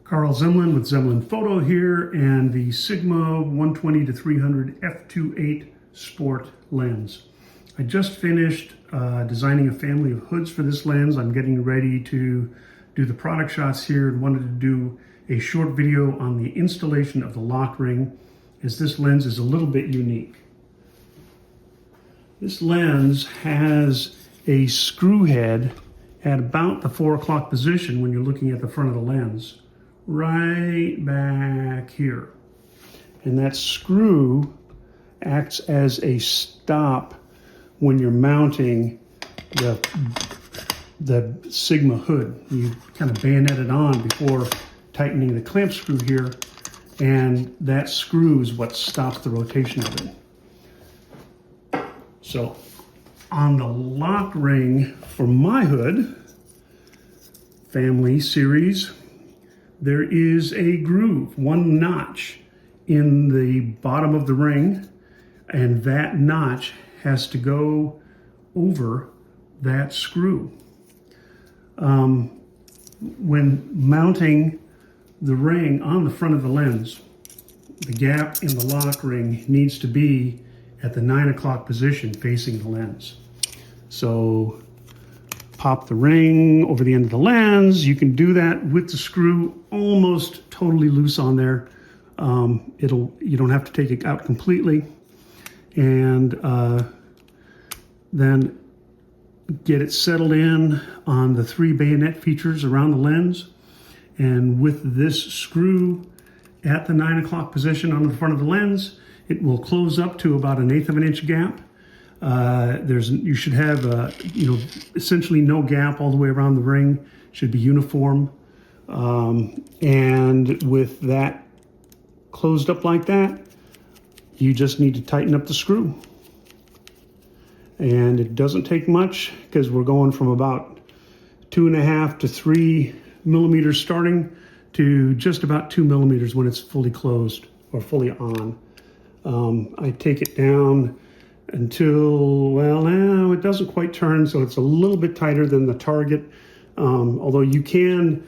Carl Zemlin with Zemlin Photo here, and the Sigma 120-300 f2.8 Sport lens. I just finished designing a family of hoods for this lens. I'm getting ready to do the product shots here and wanted to do a short video on the installation of the lock ring, as this lens is a little bit unique. This lens has a screw head at about the 4 o'clock position when you're looking at the front of the lens, right back here. And that screw acts as a stop when you're mounting the Sigma hood. You kind of bayonet it on before tightening the clamp screw here, and that screw is what stops the rotation of it. So on the lock ring for my hood family series, there is a groove, one notch in the bottom of the ring, and that notch has to go over that screw. When mounting the ring on the front of the lens, the gap in the lock ring needs to be at the 9 o'clock position facing the lens. So pop the ring over the end of the lens. You can do that with the screw almost totally loose on there. You don't have to take it out completely. And then get it settled in on the 3 bayonet features around the lens. And with this screw at the 9 o'clock position on the front of the lens, it will close up to about 1/8 of an inch gap. You should have essentially no gap all the way around the ring. Should be uniform. And with that closed up like that, you just need to tighten up the screw. And it doesn't take much, because we're going from about 2.5 to 3 millimeters starting to just about 2 millimeters when it's fully closed or fully on. I take it down until, well, now it doesn't quite turn, so it's a little bit tighter than the target. Although you can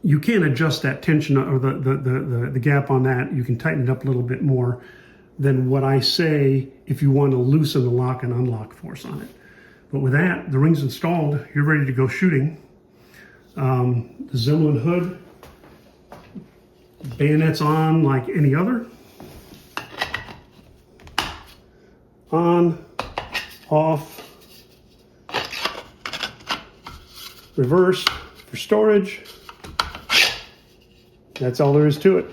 adjust that tension or the gap on that. You can tighten it up a little bit more than what I say if you want to loosen the lock and unlock force on it. But with that, the ring's installed, you're ready to go shooting. The Zemlin hood, bayonets on like any other. On, off, reverse for storage. That's all there is to it.